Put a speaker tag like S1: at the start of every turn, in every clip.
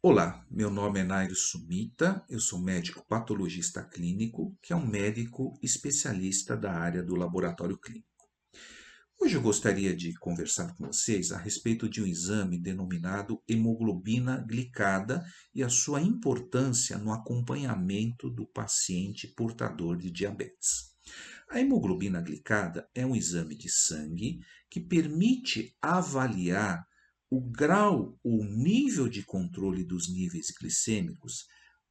S1: Olá, meu nome é Nairo Sumita, eu sou médico patologista clínico, que é um médico especialista da área do laboratório clínico. Hoje eu gostaria de conversar com vocês a respeito de um exame denominado hemoglobina glicada e a sua importância no acompanhamento do paciente portador de diabetes. A hemoglobina glicada é um exame de sangue que permite avaliar o grau ou nível de controle dos níveis glicêmicos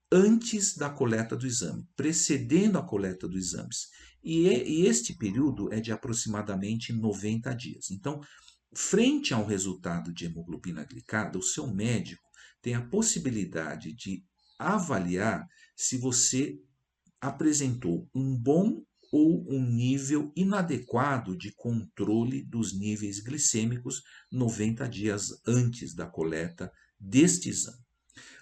S1: antes da coleta do exame, precedendo a coleta dos exames. E este período é de aproximadamente 90 dias. Então, frente ao resultado de hemoglobina glicada, o seu médico tem a possibilidade de avaliar se você apresentou um bom ou um nível inadequado de controle dos níveis glicêmicos 90 dias antes da coleta deste exame.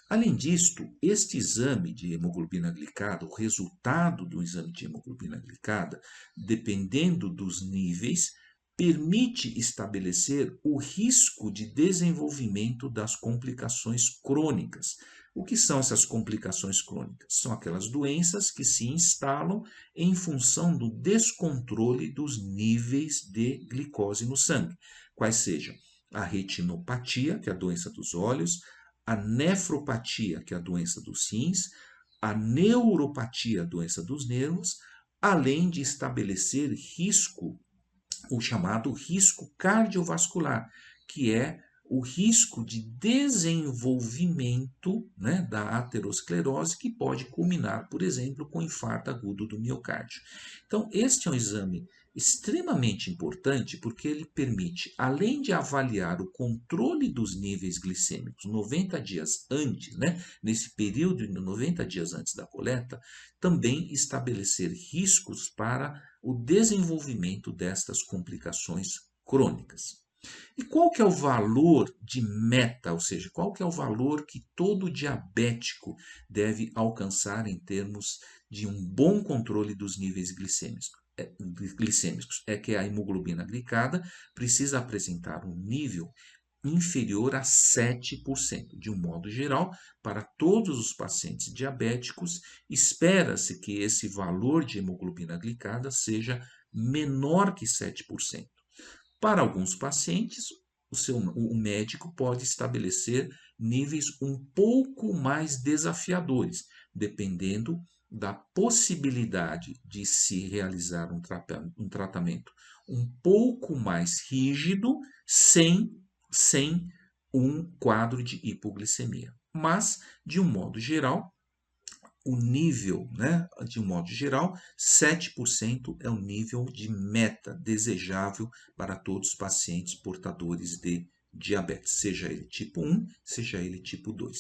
S1: Além disto, este exame de hemoglobina glicada, o resultado do exame de hemoglobina glicada, dependendo dos níveis, permite estabelecer o risco de desenvolvimento das complicações crônicas. O que são essas complicações crônicas? São aquelas doenças que se instalam em função do descontrole dos níveis de glicose no sangue, quais sejam a retinopatia, que é a doença dos olhos, a nefropatia, que é a doença dos rins, a neuropatia, a doença dos nervos, além de estabelecer risco, o chamado risco cardiovascular, que é o risco de desenvolvimento, né, da aterosclerose, que pode culminar, por exemplo, com infarto agudo do miocárdio. Então, este é um exame extremamente importante porque ele permite, além de avaliar o controle dos níveis glicêmicos 90 dias antes, né, nesse período de 90 dias antes da coleta, também estabelecer riscos para o desenvolvimento destas complicações crônicas. E qual que é o valor de meta, ou seja, qual que é o valor que todo diabético deve alcançar em termos de um bom controle dos níveis glicêmicos? É que a hemoglobina glicada precisa apresentar um nível inferior a 7%. De um modo geral, para todos os pacientes diabéticos, espera-se que esse valor de hemoglobina glicada seja menor que 7%. Para alguns pacientes, o médico pode estabelecer níveis um pouco mais desafiadores, dependendo da possibilidade de se realizar um tratamento um pouco mais rígido, sem um quadro de hipoglicemia. Mas, de um modo geral, o nível, né, de um modo geral, 7% é o nível de meta desejável para todos os pacientes portadores de diabetes, seja ele tipo 1, seja ele tipo 2.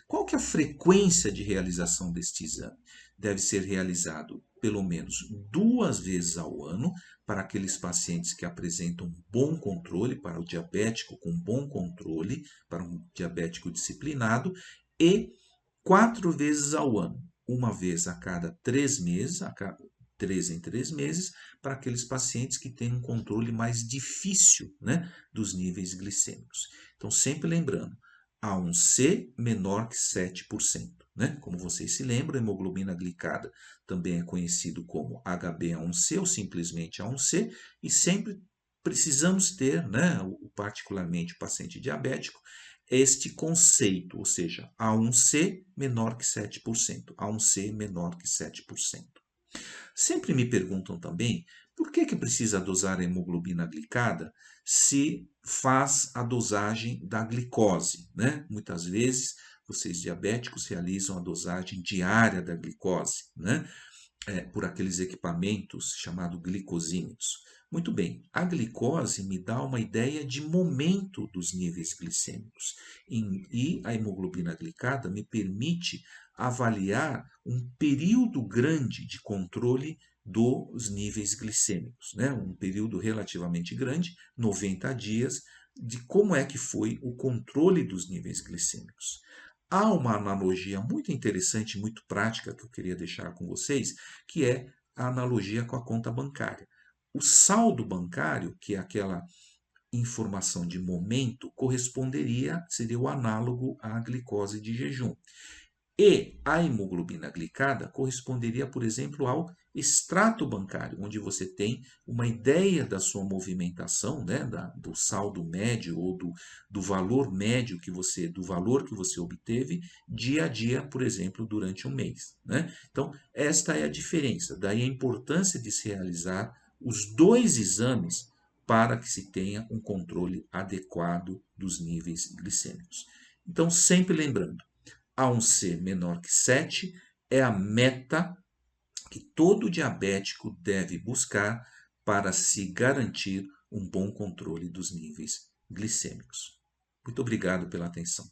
S1: Qual que é a frequência de realização deste exame? Deve ser realizado pelo menos 2 vezes ao ano para aqueles pacientes que apresentam bom controle, para o diabético com bom controle, para um diabético disciplinado, e 4 vezes ao ano, uma vez a cada 3 meses, a cada 3 em 3 meses, para aqueles pacientes que têm um controle mais difícil, né, dos níveis glicêmicos. Então, sempre lembrando, A1C menor que 7%. Né? Como vocês se lembram, a hemoglobina glicada também é conhecido como HbA1c ou simplesmente A1C, e sempre precisamos ter, né, particularmente o paciente diabético, este conceito, ou seja, A1C menor que 7%, A1C menor que 7%. Sempre me perguntam também por que precisa dosar a hemoglobina glicada se faz a dosagem da glicose, né? Muitas vezes vocês diabéticos realizam a dosagem diária da glicose, né? Por aqueles equipamentos chamados glicosímetros. Muito bem, a glicose me dá uma ideia de momento dos níveis glicêmicos e a hemoglobina glicada me permite avaliar um período grande de controle dos níveis glicêmicos, né? Um período relativamente grande, 90 dias, de como é que foi o controle dos níveis glicêmicos. Há uma analogia muito interessante, muito prática que eu queria deixar com vocês, que é a analogia com a conta bancária. O saldo bancário, que é aquela informação de momento seria o análogo à glicose de jejum. E a hemoglobina glicada corresponderia, por exemplo, ao extrato bancário, onde você tem uma ideia da sua movimentação, né, do saldo médio ou do valor médio do valor que você obteve dia a dia, por exemplo, durante um mês, né? Então, esta é a diferença. Daí a importância de se realizar os dois exames para que se tenha um controle adequado dos níveis glicêmicos. Então, sempre lembrando, A1C menor que 7 é a meta que todo diabético deve buscar para se garantir um bom controle dos níveis glicêmicos. Muito obrigado pela atenção.